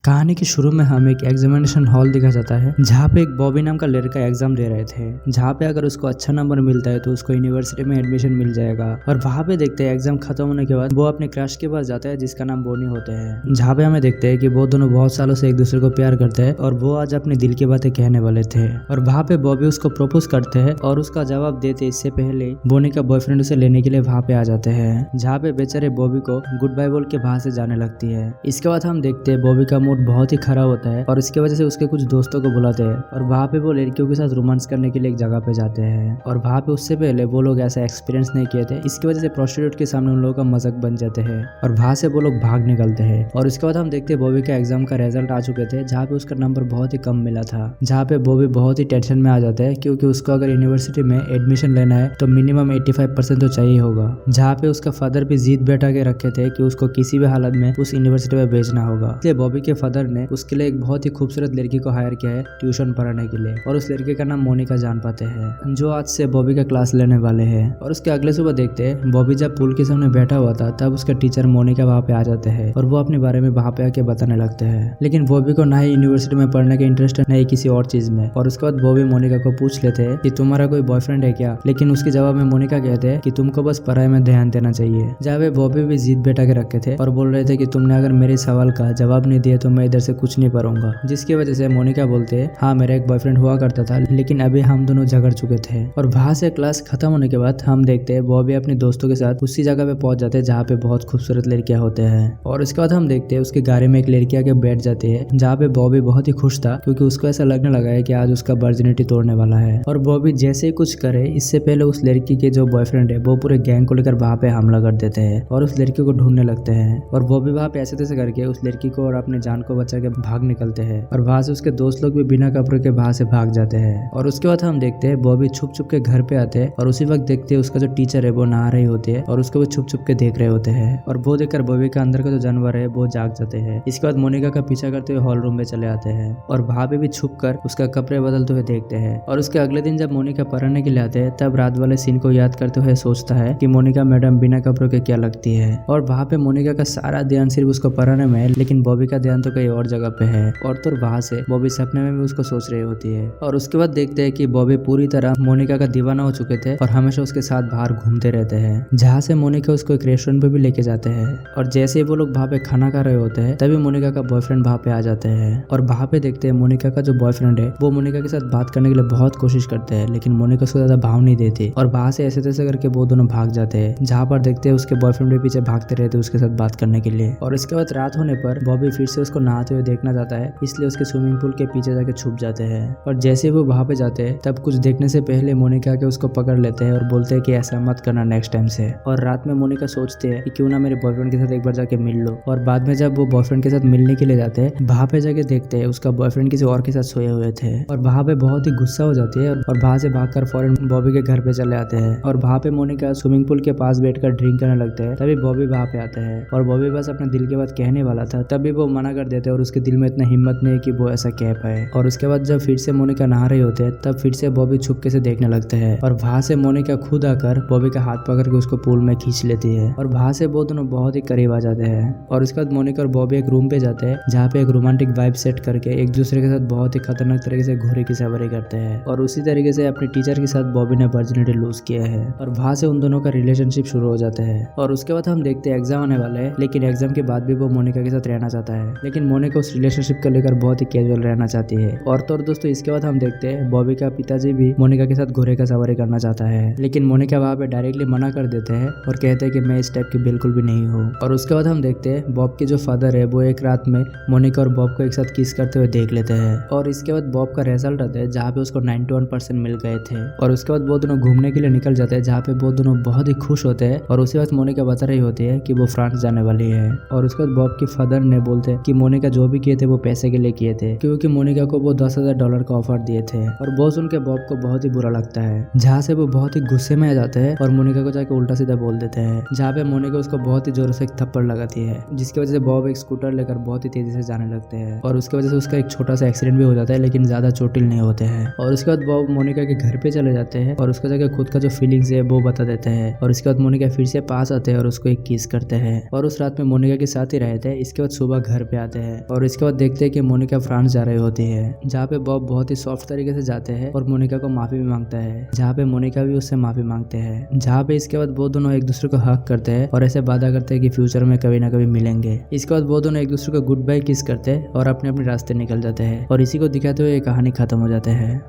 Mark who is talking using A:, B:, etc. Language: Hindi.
A: कहानी के शुरू में हमें एक एग्जामिनेशन हॉल दिखा जाता है जहाँ पे एक बॉबी नाम का लड़का एग्जाम दे रहे थे, जहाँ पे अगर उसको अच्छा नंबर मिलता है तो उसको यूनिवर्सिटी में एडमिशन मिल जाएगा। और वहाँ पे देखते हैं एग्जाम खत्म होने के बाद वो अपने क्रश के पास जाता है जिसका नाम बोनी होता है, जहाँ पे हमें देखते हैं कि वो दोनों बहुत सालों से एक दूसरे को प्यार करते हैं और वो आज अपने दिल की बातें कहने वाले थे। और वहाँ पे बॉबी उसको प्रपोज करते हैं और उसका जवाब देते इससे पहले बोनी का बॉयफ्रेंड उसे लेने के लिए वहाँ पे आ जाते हैं, जहाँ पे बेचारे बॉबी को गुड बाय बोल के वहाँ से जाने लगती है। इसके बाद हम देखते हैं बॉबी का मूड बहुत ही खराब होता है और इसकी वजह से उसके कुछ दोस्तों को बुलाते हैं और वहाँ पे वो लड़कियों के साथ रोमांस करने के लिए एक जगह पे जाते हैं। और वहाँ पे उससे पहले वो लोग ऐसा एक्सपीरियंस नहीं किए थे, इसकी वजह से प्रोस्टिट्यूट के सामने उन लोगों का मजाक बन जाते हैं और वहाँ से वो लोग भाग निकलते हैं। और इसके बाद हम देखते हैं बॉबी का एग्जाम का रिजल्ट आ चुके थे, जहाँ पे उसका नंबर बहुत ही कम मिला था, जहाँ पे बॉबी बहुत ही टेंशन में आ जाता है क्योंकि उसको अगर यूनिवर्सिटी में एडमिशन लेना है तो मिनिमम 85% तो चाहिए होगा, जहाँ पे उसका फादर भी जीत बैठा के रखे थे कि उसको किसी भी हालत में उस यूनिवर्सिटी में भेजना होगा। इसलिए बॉबी के फादर ने उसके लिए एक बहुत ही खूबसूरत लड़की को हायर किया है ट्यूशन पढ़ाने के लिए, और उस लड़के का नाम मोनिका जान पाते हैं, जो आज से बॉबी का क्लास लेने वाले हैं। और उसके अगले सुबह देखते हैं बॉबी जब पूल के सामने बैठा हुआ था तब उसका टीचर मोनिका वहाँ पे आ जाते हैं और वो अपने बारे में वहाँ पे आके बताने लगते हैं। लेकिन बॉबी को ना ही यूनिवर्सिटी में पढ़ने का इंटरेस्ट है ना ही किसी और चीज में। और उसके बाद बॉबी मोनिका को पूछ लेते हैं कि तुम्हारा कोई बॉयफ्रेंड है क्या, लेकिन उसके जवाब में मोनिका कहते हैं कि तुमको बस पढ़ाई में ध्यान देना चाहिए। जहाँ पे बॉबी भी जीत बैठा के रखे थे और बोल रहे थे कि तुमने अगर मेरे सवाल का जवाब नहीं दिया तो मैं इधर से कुछ नहीं पढ़ूंगा, जिसकी वजह से मोनिका बोलते हैं हाँ मेरा एक बॉयफ्रेंड हुआ करता था लेकिन अभी हम दोनों झगड़ चुके थे। और वहाँ से क्लास खत्म होने के बाद हम देखते हैं बॉबी अपने दोस्तों के साथ उसी जगह पे पहुंच जाते हैं जहाँ पे बहुत खूबसूरत लड़कियां होते हैं। और उसके बाद हम देखते हैं उसकी गाड़ी में एक लड़की आके बैठ जाती है, जहाँ पे बॉबी बहुत ही खुश था क्योंकि उसको ऐसा लगने लगा है कि आज उसका वर्जिनिटी तोड़ने वाला है। और बॉबी जैसे ही कुछ करे इससे पहले उस लड़की के जो बॉयफ्रेंड है वो पूरे गैंग को लेकर वहाँ पे हमला कर देते हैं और उस लड़की को ढूंढने लगते हैं। और बॉबी वहाँ पे ऐसे तैसे करके उस लड़की को और अपने जान को बचा के भाग निकलते हैं और वहाँ से उसके दोस्त लोग भी बिना कपड़ों के वहाँ से भाग जाते हैं। और उसके बाद हम देखते हैं बॉबी छुप छुप के घर पे आते हैं और उसी वक्त देखते हैं उसका जो टीचर है वो नहा रही होती है और उसको वो छुप छुप के देख रहे होते हैं। और वो देखकर बॉबी का अंदर का जो जानवर है वो जाग जाते हैं। इसके बाद मोनिका का पीछा करते हुए हॉल रूम में चले आते हैं और वहाँ पे भी छुप कर उसका कपड़े बदलते हुए देखते हैं। और उसके अगले दिन जब मोनिका पढ़ने के लिए आते हैं तब रात वाले सीन को याद करते हुए सोचता है कि मोनिका मैडम बिना कपड़ों के क्या लगती है। और वहाँ पे मोनिका का सारा ध्यान सिर्फ उसको पढ़ाने में है, लेकिन बॉबी का ध्यान तो कहीं और जगह पे है। और तो वहाँ से बॉबी सपने में भी उसको सोच रही होती है। और उसके बाद देखते हैं कि बॉबी पूरी तरह मोनिका का दीवाना हो चुके थे और हमेशा उसके साथ बाहर घूमते रहते हैं, जहाँ से मोनिका उसको एक रेस्टोरेंट पे भी लेके जाते हैं। और जैसे ही वो लोग वहाँ पे खाना खा रहे होते हैं तभी मोनिका का बॉयफ्रेंड वहाँ पे आ जाते हैं। और वहाँ पे देखते हैं मोनिका का जो बॉयफ्रेंड है वो मोनिका के साथ बात करने के लिए बहुत कोशिश करते हैं, लेकिन मोनिका उसको ज्यादा भाव नहीं देती और वहाँ से ऐसे तैसे करके वो दोनों भाग जाते हैं, जहाँ पर देखते हैं उसके बॉयफ्रेंड भी पीछे भागते रहते हैं उसके साथ बात करने के लिए। और इसके बाद रात होने पर बॉबी फिर से उसको नहाते हुए देखना चाहता है, इसलिए उसके स्विमिंग पूल के पीछे जाके छुप जाते हैं। और जैसे वो वहाँ पे जाते हैं तब कुछ देखने से पहले मोनिका के उसको पकड़ लेते हैं और बोलते हैं कि ऐसा मत करना नेक्स्ट टाइम से। और रात में मोनिका सोचते हैं कि क्यों ना मेरे बॉयफ्रेंड के साथ एक बार जाके मिल लो। और बाद में जब वो बॉयफ्रेंड के साथ मिलने के लिए जाते हैं वहाँ पे जाके देखते हैं उसका बॉयफ्रेंड किसी और के साथ सोए हुए थे और वहाँ पे बहुत ही गुस्सा हो जाती है और वहाँ से भागकर फौरन बॉबी के घर पे चले आते हैं। और वहाँ पे मोनिका स्विमिंग पूल के पास बैठकर ड्रिंक करने लगते हैं, तभी बॉबी वहाँ पे आता है और बॉबी बस अपने दिल की बात कहने वाला था, तभी वो मना कर देते हैं और उसके दिल में इतना हिम्मत नहीं है कि वो ऐसा कह पाए। और उसके बाद जब फिर से मोनिका नहा रही होते हैं तब फिर से बॉबी छुपके से देखने लगते हैं और वहाँ से मोनिका खुद आकर बॉबी का हाथ पकड़ के उसको पूल में खींच लेती है और वहाँ से वो दोनों बहुत ही करीब आ जाते हैं। और उसके बाद मोनिका और बॉबी एक रूम पे जाते हैं जहाँ पे एक रोमांटिक वाइब सेट करके एक दूसरे के साथ बहुत ही खतरनाक तरीके से घोड़े की सवारी करते हैं। और उसी तरीके से अपने टीचर के साथ बॉबी ने वर्जिनिटी लूज किया है और वहाँ से उन दोनों का रिलेशनशिप शुरू हो जाता है। और उसके बाद हम देखते हैं एग्जाम आने वाले है, लेकिन एग्जाम के बाद भी वो मोनिका के साथ रहना चाहता है, लेकिन मोनिका उस रिलेशनशिप को लेकर बहुत ही कैजुअल रहना चाहती है। और तो दोस्तों इसके बाद हम देखते हैं बॉबी का पिताजी भी मोनिका के साथ घोड़े का सवारी करना चाहता है, लेकिन मोनिका वहाँ पे डायरेक्टली मना कर देते हैं और कहते हैं कि मैं इस टाइप की बिल्कुल भी नहीं हूँ। और उसके बाद हम देखते हैं बॉब के जो फादर है वो एक रात में मोनिका और बॉब को एक साथ किस करते हुए देख लेते हैं। और इसके बाद बॉब का रिजल्ट आता है जहाँ पे उसको 91% मिल गए थे। और उसके बाद वो दोनों घूमने के लिए निकल जाते हैं, जहाँ पे वो दोनों बहुत ही खुश होते हैं। और उसी वक्त मोनिका बता रही होती है कि वो फ्रांस जाने वाली है। और उसके बाद बॉब के फादर ने बोलते हैं कि मोनिका जो भी किए थे वो पैसे के लिए किए थे, क्योंकि मोनिका को वो $10,000 का ऑफर दिए थे। और वो सुन के बॉब को बहुत ही बुरा लगता है, जहाँ से वो बहुत ही गुस्से में आ जाते हैं और मोनिका को जाके उल्टा सीधा बोल देते हैं, जहाँ पे मोनिका उसको बहुत ही जोर से एक थप्पड़ लगाती है, जिसकी वजह से बॉब एक स्कूटर लेकर बहुत ही तेजी से जाने लगते हैं। और उसकी वजह से उसका एक छोटा सा एक्सीडेंट भी हो जाता है, लेकिन ज्यादा चोटिल नहीं होते हैं। और उसके बाद बॉब मोनिका के घर पे चले जाते हैं और उसको जाके खुद का जो फीलिंग्स है वो बता देते हैं। और इसके बाद मोनिका फिर से पास आते हैं और उसको एक किस करते हैं और उस रात में मोनिका के साथ ही रहते हैं। इसके बाद सुबह घर पे आते जाते हैं और इसके बाद देखते हैं कि मोनिका फ्रांस जा रही होती है, जहाँ पे बॉब बहुत ही सॉफ्ट तरीके से जाते हैं और मोनिका को माफी भी मांगता है, जहाँ पे मोनिका भी उससे माफी मांगते हैं, जहाँ पे इसके बाद वो दोनों एक दूसरे को हक करते हैं और ऐसे वादा करते हैं कि फ्यूचर में कभी ना कभी मिलेंगे। इसके बाद वो दोनों एक दूसरे को गुड बाय किस करते हैं और अपने अपने रास्ते निकल जाते हैं और इसी को दिखाते हुए ये कहानी खत्म हो जाते हैं।